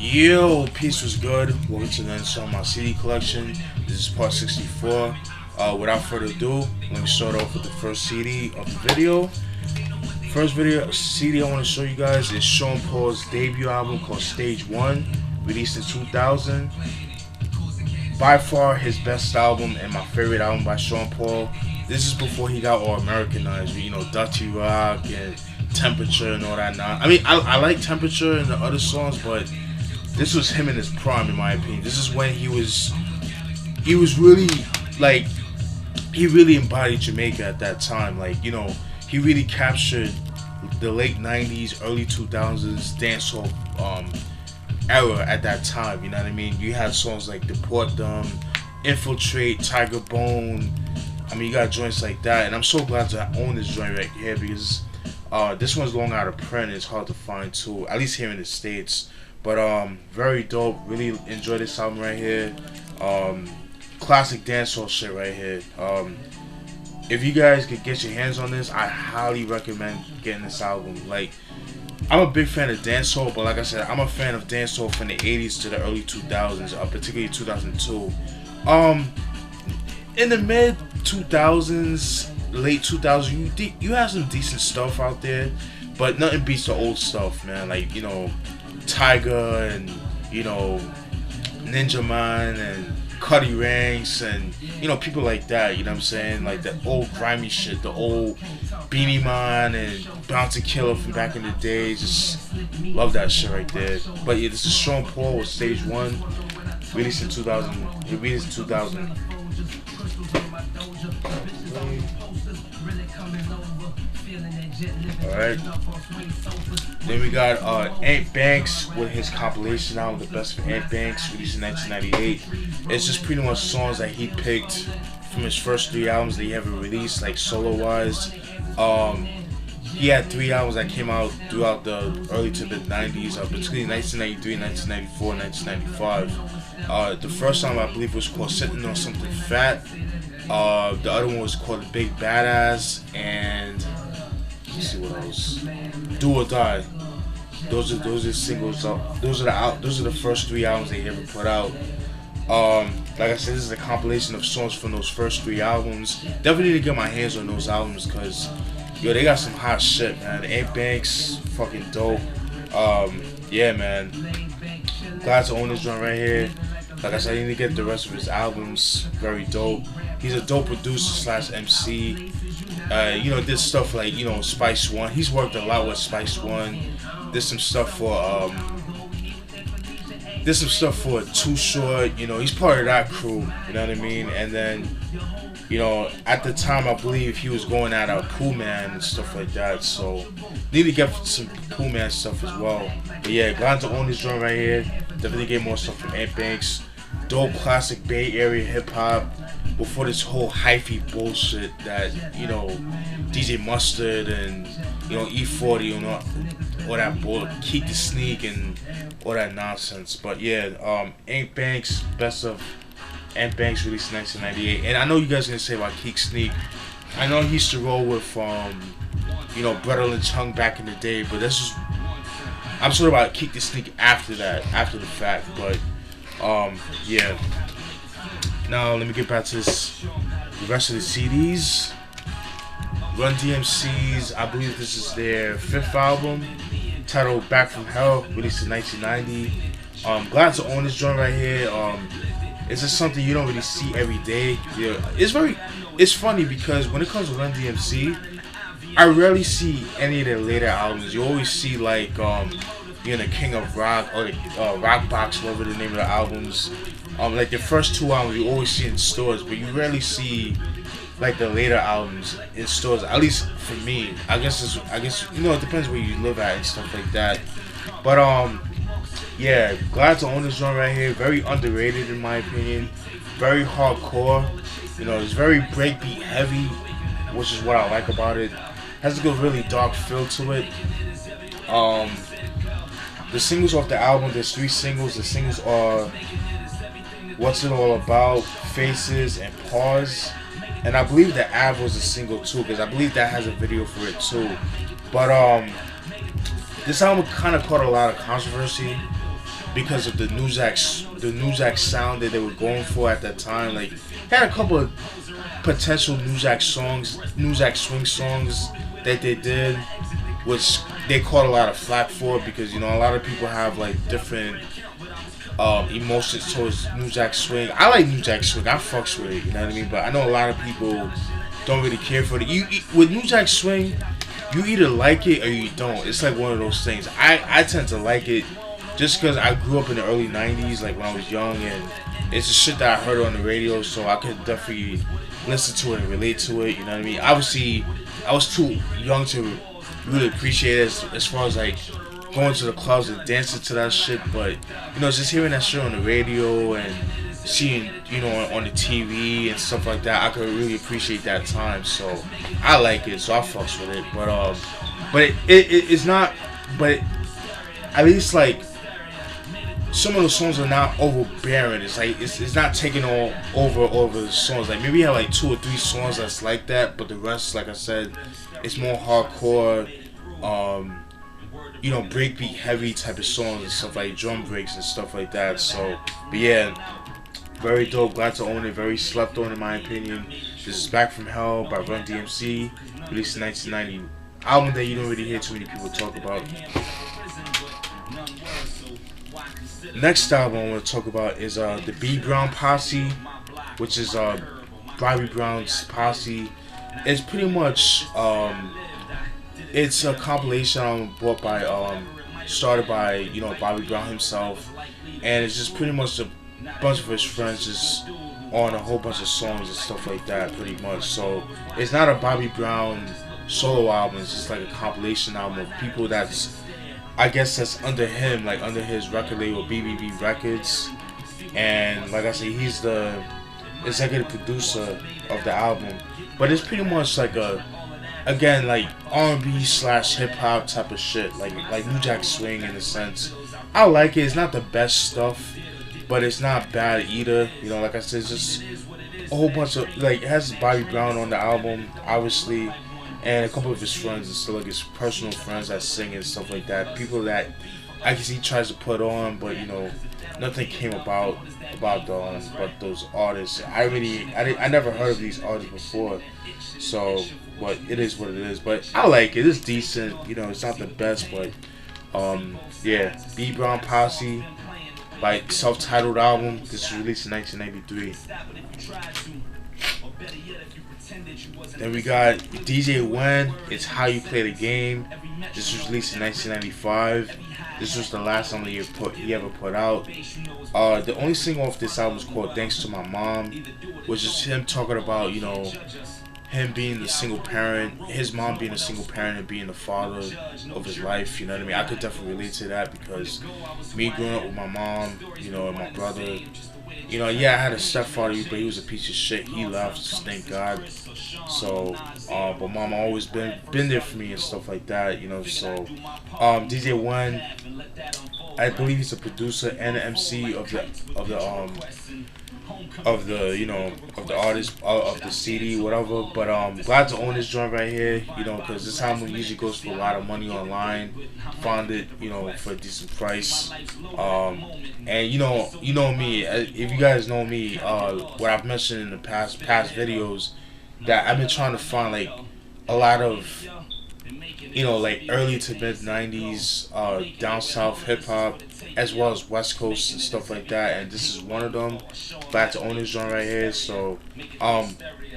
Yo, peace was good. Welcome to the next song on my CD collection. This is part 64. Without further ado, let me start off with the first CD of the video. First CD I want to show you guys is Sean Paul's debut album called Stage 1, released in 2000. By far his best album and my favorite album by Sean Paul. This is before he got all Americanized, you know, Dirty Rock and Temperature and all that. I mean, I like Temperature and the other songs, but this was him in his prime, in my opinion. This is when he was really, like, he really embodied Jamaica at that time. Like, you know, he really captured the late 90s, early 2000s dancehall era at that time, you know what I mean? You had songs like Deport Them, Infiltrate, Tiger Bone. I mean, you got joints like that, and I'm so glad to own this joint right here because this one's long out of print. It's hard to find too, at least here in the States. But very dope. Really enjoy this album right here. Classic dancehall shit right here. If you guys could get your hands on this, I highly recommend getting this album. Like, I'm a big fan of dancehall, but like I said, I'm a fan of dancehall from the 80s to the early 2000s, particularly 2002. In the mid 2000s, late 2000s, you have some decent stuff out there, but nothing beats the old stuff, man. Like, you know, Tiger and, you know, Ninja Man and Cuddy Ranks and, you know, people like that, you know what I'm saying? Like the old grimy shit, the old Beanie Man and Bounty Killer from back in the day. Just love that shit right there. But yeah, this is Sean Paul with Stage 1, released in 2000. It released in 2000. Alright. Then we got Ant Banks with his compilation album, The Best of Ant Banks, released in 1998. It's just pretty much songs that he picked from his first 3 albums that he ever released, like solo-wise. He had 3 albums that came out throughout the early to mid 90s, particularly 1993, 1994, 1995. The first album I believe was called Sitting on Something Fat. The other one was called The Big Badass, and let's see what else. Do or Die. Those are singles. Those are the first 3 albums they ever put out. Like I said, this is a compilation of songs from those first 3 albums. Definitely need to get my hands on those albums because, yo, they got some hot shit, man. Ant Banks, fucking dope. Yeah, man. Glad to own this joint right here. Like I said, I need to get the rest of his albums. Very dope. He's a dope producer / MC. You know, did stuff like, you know, Spice One. He's worked a lot with Spice One. Did some stuff for Too Short. You know, he's part of that crew. You know what I mean? And then, you know, at the time I believe he was going out of Cool Man and stuff like that. So need to get some Cool Man stuff as well. But yeah, glad to own this joint right here. Definitely get more stuff from Ant Banks. Dope classic Bay Area hip hop. Before this whole hyphy bullshit that, you know, DJ Mustard and, you know, E40 and all that bull, Keep the Sneak and all that nonsense. But yeah, Ant Banks, Best of Ant Banks, released in 1998. And I know you guys are gonna say about Keek Sneak. I know he used to roll with you know, Brother Lynch Hung back in the day, but this is, I'm sort of about Keek the Sneak after that, after the fact. But yeah. Now let me get back to the rest of the CDs. Run DMC's, I believe this is their 5th album, titled Back from Hell, released in 1990. Glad to own this joint right here. It's just something you don't really see every day. Yeah, it's funny because when it comes to Run DMC, I rarely see any of their later albums. You always see like you know, the King of Rock or the Rock Box, whatever the name of the albums. Like the first 2 albums you always see in stores, but you rarely see like the later albums in stores. At least for me, I guess you know, it depends where you live at and stuff like that. But yeah, glad to own this joint right here. Very underrated in my opinion. Very hardcore. You know, it's very breakbeat heavy, which is what I like about it. Has a good, really dark feel to it. The singles off the album, there's 3 singles. The singles are What's It All About, Faces, and Pause. And I believe the Av was a single too, because I believe that has a video for it too. But this album kind of caught a lot of controversy. because of the Newsx sound that they were going for at that time. Like, had a couple of potential Newsx swing songs that they did, which they caught a lot of flack for, because you know a lot of people have like different emotions towards Newsx swing. I like Newsx swing. I fucks with it. You know what I mean? But I know a lot of people don't really care for it. With Newsx swing, you either like it or you don't. It's like one of those things. I tend to like it just because I grew up in the early 90s, like when I was young, and it's the shit that I heard on the radio, so I could definitely listen to it and relate to it, you know what I mean? Obviously, I was too young to really appreciate it as far as like going to the clubs and dancing to that shit, but you know, just hearing that shit on the radio and seeing, you know, on the TV and stuff like that, I could really appreciate that time. So I like it, so I fucks with it. But it's not. But at least like some of the songs are not overbearing. It's like it's not taking all over the songs. Like maybe you have like 2 or 3 songs that's like that, but the rest, like I said, it's more hardcore. You know, breakbeat heavy type of songs and stuff, like drum breaks and stuff like that. So, but yeah, very dope. Glad to own it. Very slept on in my opinion. This is Back from Hell by Run D.M.C. Released in 1990. Album that you don't really hear too many people talk about. Next album I want to talk about is the B.Brown Posse, which is Bobby Brown's Posse. It's pretty much it's a compilation brought by started by, you know, Bobby Brown himself, and it's just pretty much a bunch of his friends just on a whole bunch of songs and stuff like that, pretty much. So it's not a Bobby Brown solo album. It's just like a compilation album of people that's, I guess, that's under him, like under his record label BBB Records. And like I said, he's the executive producer of the album. But it's pretty much like a, again, like R&B / hip hop type of shit, like New Jack Swing in a sense. I like it. It's not the best stuff, but it's not bad either. You know, like I said, it's just a whole bunch of, like, it has Bobby Brown on the album, obviously, and a couple of his friends and stuff, like his personal friends that sing and stuff like that. People that I guess he tries to put on, but you know, nothing came about those artists. I never heard of these artists before, so, but it is what it is. But I like it. It's decent. You know, it's not the best, but yeah. B.Brown Posse by self-titled album. This was released in 1993. Then we got DJ Wen. It's How You Play the Game. This was released in 1995. This was the last album he ever put out. The only single off this album is called Thanks to My Mom, which is him talking about, you know, him being the single parent, his mom being a single parent and being the father of his life, you know what I mean? I could definitely relate to that because me growing up with my mom, you know, and my brother, you know, yeah, I had a stepfather, but he was a piece of shit. He left, thank God. So, but mom always been there for me and stuff like that, you know. So, DJ Wen, I believe he's a producer and an MC of the you know, of the artist, of the CD, whatever. But glad to own this joint right here, you know, because this album usually goes for a lot of money online. Found it, you know, for a decent price. And you know me, if you guys know me, what I've mentioned in the past videos, that I've been trying to find like a lot of, you know, like early to mid 90s down south hip hop, as well as West Coast and stuff like that, and this is one of them. Glad to own this joint right here. So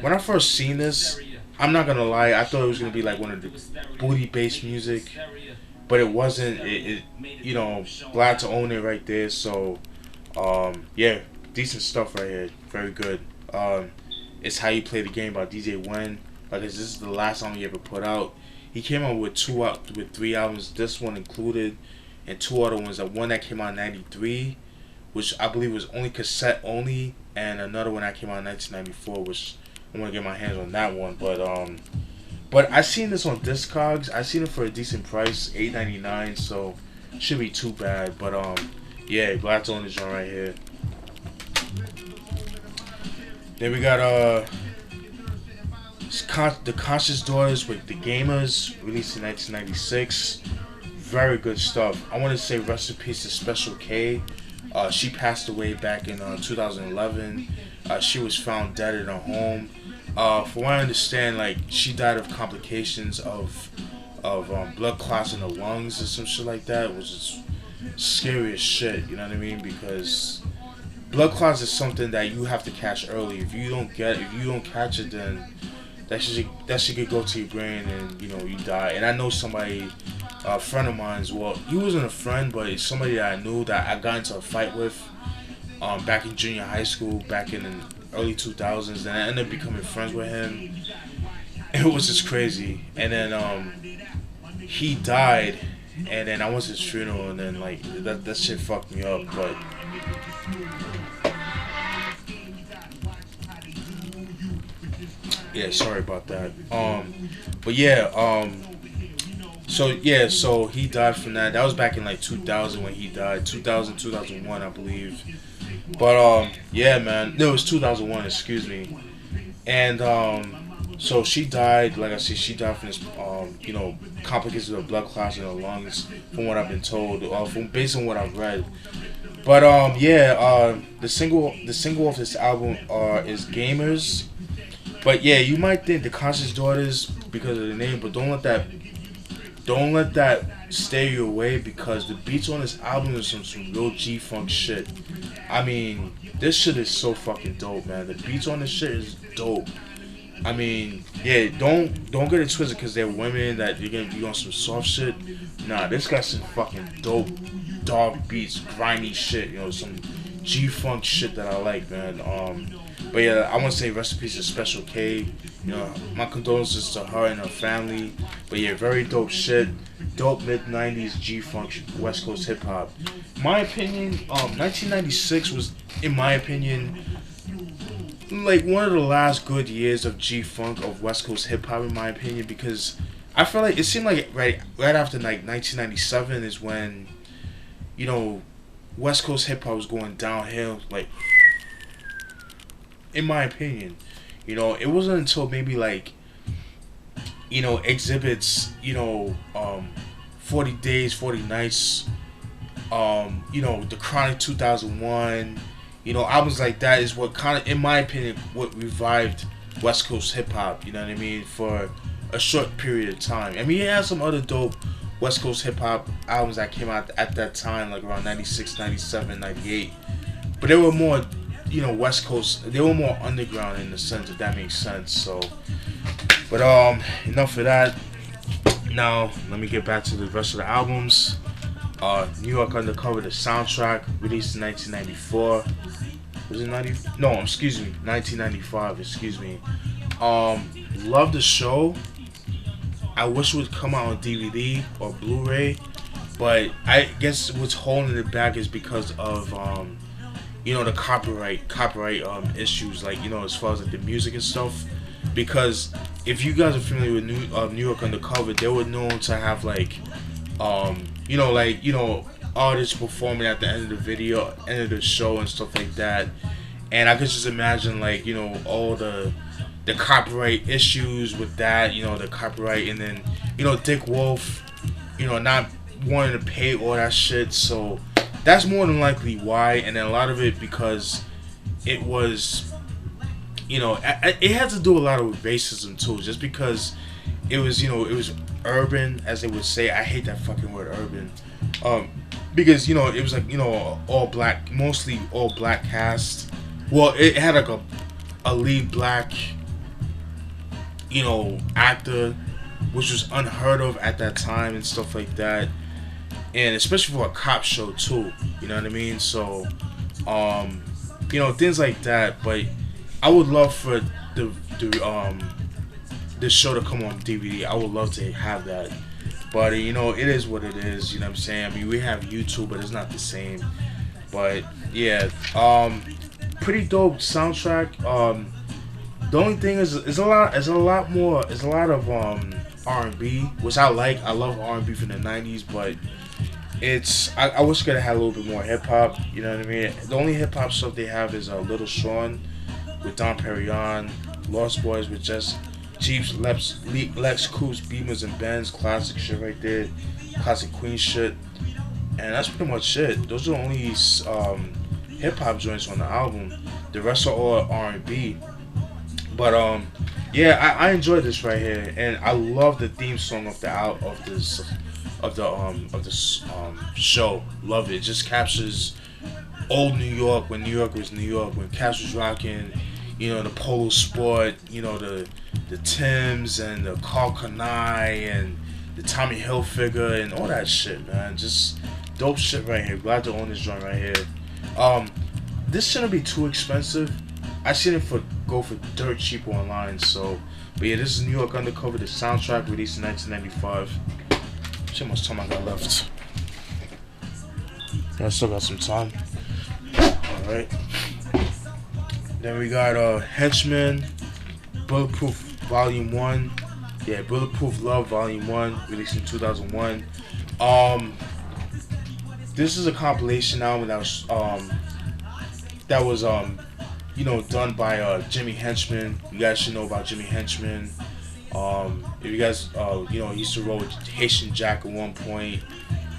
when I first seen this, I'm not gonna lie, I thought it was gonna be like one of the booty based music, but it wasn't. It you know, glad to own it right there. So yeah, decent stuff right here, very good. It's How You Play the Game by DJ Wen. Like, this is the last album he ever put out. He came out with 3 albums, this one included, and 2 other ones. One that came out in '93, which I believe was only cassette only, and another one that came out in 1994, which I'm gonna get my hands on that one. But I seen this on Discogs. I seen it for a decent price, $8.99, so shouldn't be too bad. But yeah, glad to own this joint right here. Then we got The Conscious Daughters with The Gamers, released in 1996. very good stuff. I want to say rest in peace to Special K. She passed away back in 2011. She was found dead in her home. From what I understand, like she died of complications of blood clots in her lungs or some shit like that, which is scary as shit. You know what I mean? Because blood clots is something that you have to catch early. If you don't catch it, then that shit could go to your brain and you die. And I know somebody, a friend of mine's. Well, he wasn't a friend, but it's somebody that I knew that I got into a fight with back in junior high school, back in the early 2000s. Then I ended up becoming friends with him. It was just crazy. And then he died, and then I went to his funeral, and then like that shit fucked me up. But yeah, sorry about that. But yeah, so he died from that. That was back in like 2000 when he died. 2001, I believe. But yeah, man, no, it was 2001. Excuse me. And so she died. Like I said, she died from this complications of blood clots in her lungs, from what I've been told, from based on what I've read. But yeah, the single off this album is Gamers. But yeah, you might think the Conscious Daughters because of the name, but don't let that steer you away, because the beats on this album is some real G-Funk shit. I mean, this shit is so fucking dope, man. The beats on this shit is dope. I mean, yeah, don't get it twisted because they're women that you're gonna be on some soft shit. Nah, this got some fucking dope dog beats, grimy shit, some G-Funk shit that I like, man. But yeah, I want to say rest in peace to Special K. My condolences to her and her family. But yeah, very dope shit. Dope mid-90s G-Funk West Coast hip-hop. My opinion, 1996 was, in my opinion, like one of the last good years of G-Funk, of West Coast hip-hop, in my opinion, because I feel like it seemed like right after like 1997 is when, West Coast hip-hop was going downhill, like, in my opinion. It wasn't until maybe like, Exhibits, 40 Days, 40 Nights, The Chronic 2001, albums like that is what kind of, in my opinion, what revived West Coast hip hop, you know what I mean, for a short period of time. I mean, he had some other dope West Coast hip hop albums that came out at that time, like around 96, 97, 98. But they were more, West Coast, they were more underground in the sense, if that makes sense. So, but enough of that. Now, let me get back to the rest of the albums. New York Undercover, the soundtrack, released in 1994. Was it 90? No, excuse me, 1995. Excuse me. Love the show. I wish it would come out on DVD or Blu-ray, but I guess what's holding it back is because of the copyright issues, like as far as like the music and stuff. Because if you guys are familiar with New York Undercover, they were known to have like artists performing at the end of the video, end of the show and stuff like that. And I could just imagine like, all the copyright issues with that, the copyright, and then, Dick Wolf, not wanting to pay all that shit. So that's more than likely why. And then a lot of it because it was, it had to do a lot with racism too, just because it was, it was urban, as they would say. I hate that fucking word, urban. Because, it was like, all black, mostly all black cast. Well, it had like a lead black, actor, which was unheard of at that time and stuff like that. And especially for a cop show too, you know what I mean? So, things like that. But I would love for this show to come on DVD. I would love to have that. But, it is what it is, you know what I'm saying? I mean, we have YouTube, but it's not the same. But, yeah, pretty dope soundtrack. The only thing is, it's a lot of R&B, which I like. I love R&B from the 90s, but I wish I could have had a little bit more hip-hop, you know what I mean? The only hip-hop stuff they have is Little Sean with Don Perignon, Lost Boys with just Jeeps, Lex Coupes, Beamers, and Benz, classic shit right there. classic Queen shit, and that's pretty much it. Those are the only hip hop joints on the album. The rest are all R&B. But yeah, I enjoyed this right here, and I love the theme song of this show. Love it. It just captures old New York, when New York was New York, when Cash was rocking, the Polo Sport, the Timbs and the Carl Kanai and the Tommy Hilfiger and all that shit, man. Just dope shit right here. Glad to own this joint right here. This shouldn't be too expensive. I seen it go for dirt cheap online. So, but yeah, this is New York Undercover, the soundtrack, released in 1995. See how much time I got left. I still got some time. Alright. Then we got Henchmen, Bulletproof Volume 1. Yeah, Bulletproof Love Volume 1, released in 2001. This is a compilation album that was done by Jimmy Henchmen. You guys should know about Jimmy Henchmen. If you guys he used to roll with Haitian Jack at one point.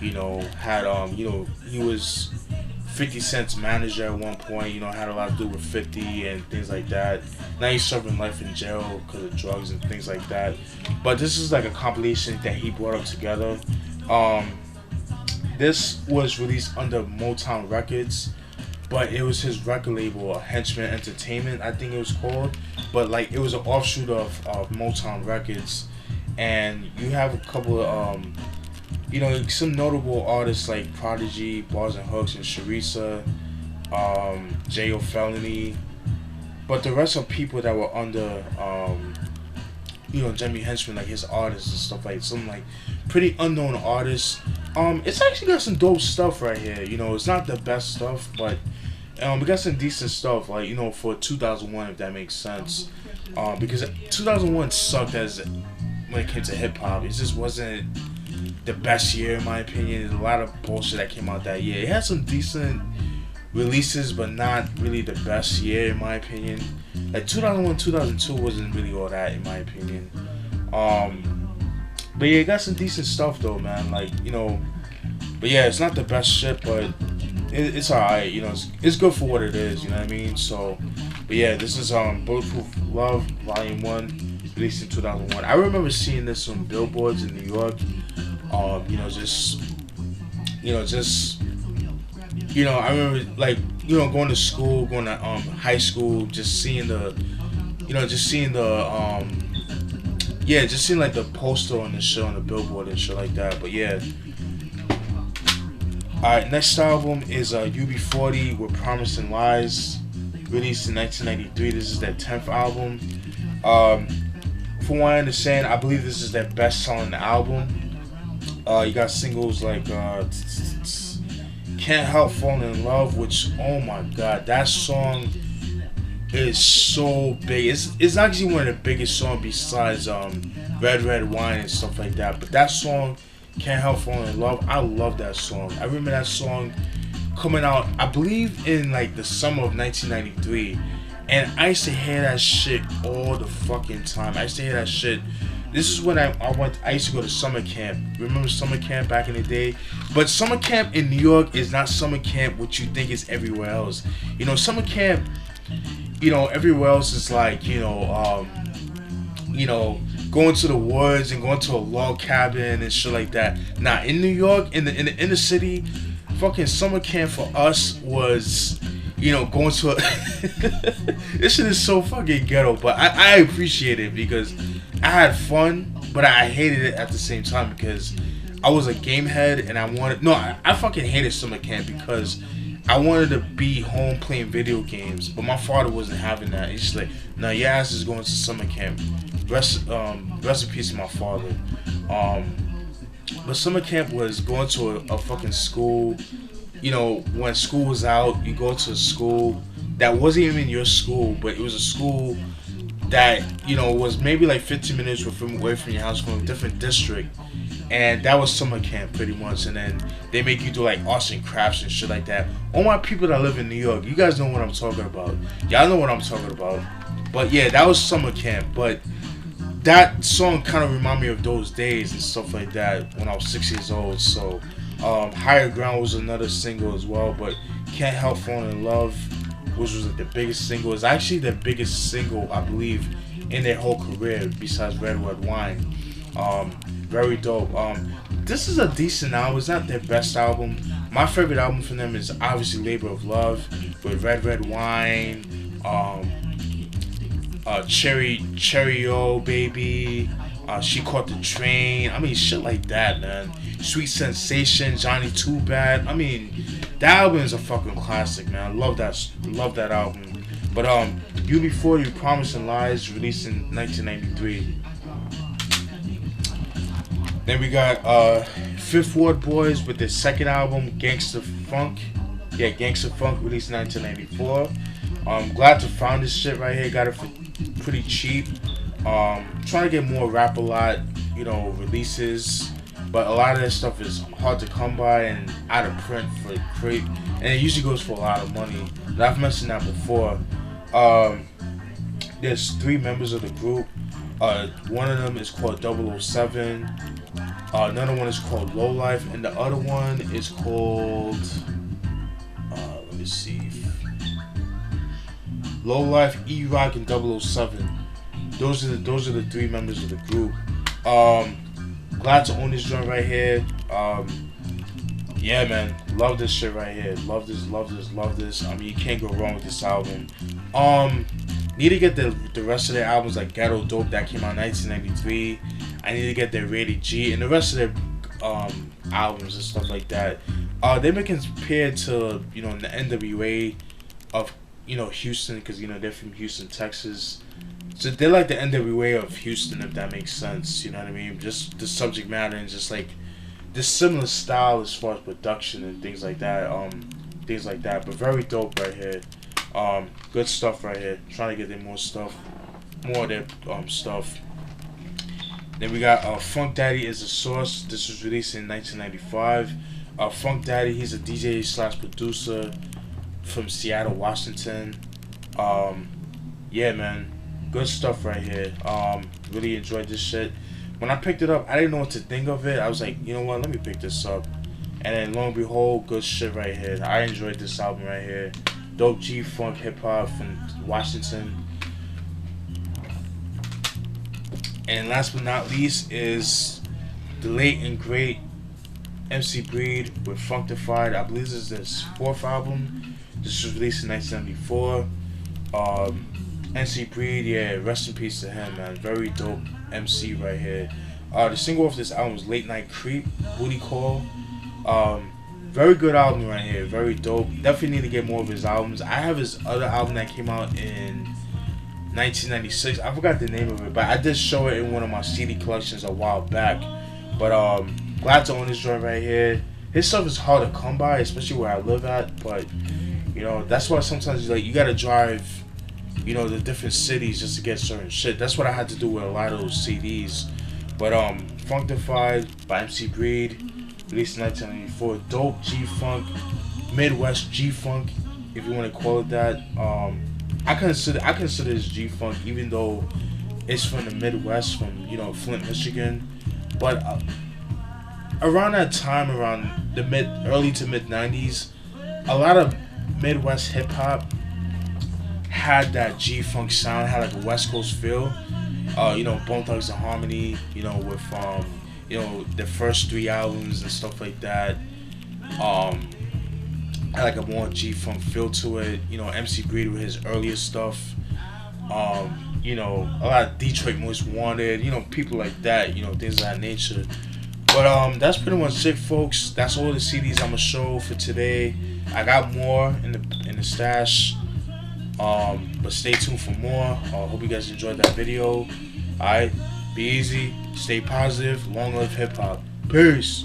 Had he was 50 Cent's manager at one point. Had a lot to do with 50 and things like that. Now he's serving life in jail because of drugs and things like that. But this is like a compilation that he brought up together. This was released under Motown Records, but it was his record label, Henchmen Entertainment, I think it was called. But like, it was an offshoot of Motown Records, and you have a couple of some notable artists like Prodigy, Bars and Hooks, and Sharissa, J.O. Felony. But the rest are people that were under, Jimmy Henchmen, like his artists and stuff, like some like pretty unknown artists. It's actually got some dope stuff right here. It's not the best stuff, but we got some decent stuff, like, for 2001, if that makes sense. Because 2001 sucked when it came to hip hop. It just wasn't the best year, in my opinion. There's a lot of bullshit that came out that year. It had some decent releases, but not really the best year, in my opinion. Like 2001, 2002 wasn't really all that, in my opinion. But yeah, it got some decent stuff though, man. Like, but yeah, it's not the best shit, but it's alright. It's good for what it is. You know what I mean? So, but yeah, this is Bulletproof Love Volume 1, released in 2001. I remember seeing this on billboards in New York. I remember like going to school, going to high school, just seeing the like the poster on the show, on the billboard and shit like that. But yeah. Alright, next album is UB40 with Promising Lies, released in 1993. This is their 10th album. From what I understand, I believe this is their best-selling album. You got singles like Can't Help Falling in Love, which, oh my god, that song is so big. It's actually one of the biggest songs besides Red Red Wine and stuff like that. But that song, Can't Help Falling in Love, I love that song. I remember that song coming out, I believe, in like the summer of 1993. And I used to hear that shit all the fucking time. I used to hear that shit. This is when I used to go to summer camp. Remember summer camp back in the day? But summer camp in New York is not summer camp what you think is everywhere else. Summer camp, everywhere else is like, going to the woods and going to a log cabin and shit like that. Nah, in New York, in the inner city, fucking summer camp for us was, going to a this shit is so fucking ghetto, but I appreciate it because I had fun, but I hated it at the same time because I was a game head and I fucking hated summer camp because I wanted to be home playing video games, but my father wasn't having that. He's just like, no, your ass is going to summer camp. Rest in peace to my father. But summer camp was going to a fucking school. When school was out, you go to a school that wasn't even your school, but it was a school that, was maybe like 15 minutes away from your house, from a different district. And that was summer camp pretty much. And then they make you do like arts and crafts and shit like that. All my people that live in New York, you guys know what I'm talking about. Y'all know what I'm talking about. But yeah, that was summer camp. But that song kind of remind me of those days and stuff like that when I was 6 years old. So Higher Ground was another single as well, but Can't Help Falling in Love, which was like the biggest single, is actually the biggest single I believe in their whole career besides Red Red Wine. Very dope. This is a decent album. It's not their best album. My favorite album from them is obviously Labor of Love with Red Red Wine, Cherry O Baby, She Caught the Train. I mean, shit like that, man. Sweet Sensation, Johnny Too Bad. I mean, that album is a fucking classic, man. I love that album. But You Before You, Promise and Lies, released in 1993. Then we got Fifth Ward Boys with their second album, Gangsta Funk. Yeah, Gangsta Funk, released in 1994. I'm glad to find this shit right here. Got it for pretty cheap. Trying to get more Rap-A-Lot, releases. But a lot of that stuff is hard to come by and out of print for crate. And it usually goes for a lot of money. But I've mentioned that before. There's 3 members of the group. One of them is called 007. Another one is called Low Life. And the other one is called... let me see. Low Life, E-Rock, and 007. Those are the 3 members of the group. Glad to own this joint right here. Yeah, man, love this shit right here. Love this. I mean, you can't go wrong with this album. Need to get the rest of their albums like Ghetto Dope that came out in 1993. I need to get their Rated G and the rest of their albums and stuff like that. They've been compared to the NWA of Houston, because they're from Houston, Texas. So they're like the NWA of Houston, if that makes sense. You know what I mean? Just the subject matter and just like this similar style as far as production and things like that. But very dope right here. Good stuff right here. Trying to get them more of their stuff. Then we got Funk Daddy Is a Source. This was released in 1995. Funk Daddy, he's a DJ / producer from Seattle, Washington. Yeah, man. Good stuff right here. Really enjoyed this shit. When I picked it up, I didn't know what to think of it. I was like, you know what, let me pick this up. And then lo and behold, good shit right here. I enjoyed this album right here. Dope G-Funk hip-hop from Washington. And last but not least is the late and great MC Breed with Funkdafied. I believe this is his 4th album. This was released in 1974. MC Breed, yeah, rest in peace to him, man. Very dope MC right here. The single off this album was Late Night Creep, Booty Call. Very good album right here, very dope. Definitely need to get more of his albums. I have his other album that came out in 1996. I forgot the name of it, but I did show it in one of my CD collections a while back. But glad to own this joint right here. His stuff is hard to come by, especially where I live at. But that's why sometimes you gotta drive, the different cities just to get certain shit. That's what I had to do with a lot of those CDs. But Funkdafied by MC Breed, released in 1994. Dope G-Funk, Midwest G-Funk, if you want to call it that. I consider this G-Funk, even though it's from the Midwest, from Flint, Michigan. But around that time, around the early to mid 90s, a lot of Midwest hip hop had that G-Funk sound, had like a West Coast feel. Bone Thugs and Harmony, with the first 3 albums and stuff like that. Had like a more G-Funk feel to it. MC Breed with his earlier stuff. A lot of Detroit Most Wanted, people like that, things of that nature. But that's pretty much it, folks. That's all the CDs I'm gonna show for today. I got more in the stash. But stay tuned for more. Hope you guys enjoyed that video. Alright, be easy, stay positive, long live hip hop. Peace.